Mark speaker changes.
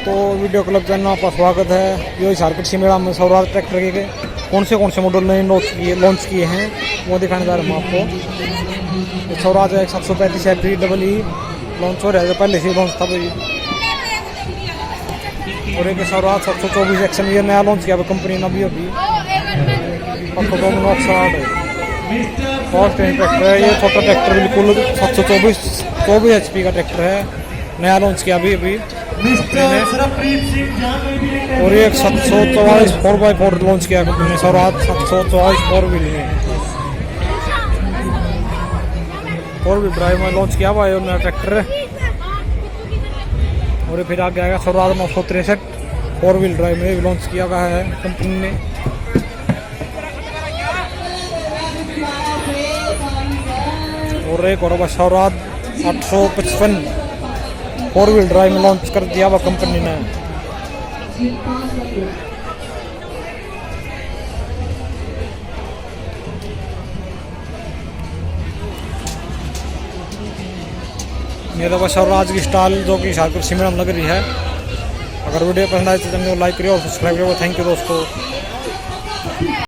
Speaker 1: दोस्तों, video club channel में आपका स्वागत है। ये झारखंड सिमेड़ा में स्वराज ट्रैक्टर के कौन से मॉडल ने लॉन्च किए हैं वो दिखाने जा रहे हैं हम आपको। स्वराज 735 FE लॉन्च हो रहा है, पहले से लॉन्च था भाई। और एक स्वराज 724 एक्शन ये नया लॉन्च किया कंपनी ने अभी फर्स्ट ट्रैक्टर है। ये छोटा ट्रैक्टर बिल्कुल 724 HP का ट्रैक्टर है, नया लॉन्च किया अभी और ये 744 4x4 लॉन्च किया कंपनी ने स्वराज 744 4 व्हील ड्राइव में लॉन्च किया हुआ है नया ट्रैक्टर। और फिर आगे आएगा स्वराज 963 4 व्हील ड्राइव में लॉन्च किया गया है कंपनी ने। और एक और स्वराज 855 4 व्हील ड्राइव में लॉन्च कर दिया हुआ कंपनी ने। ये तो स्वराज की स्टाइल जो कि झारखंड सिमेड़ा में लग रही है। अगर वीडियो पसंद आए तो चैनल को लाइक करिए और सब्सक्राइब करिए। थैंक यू दोस्तों।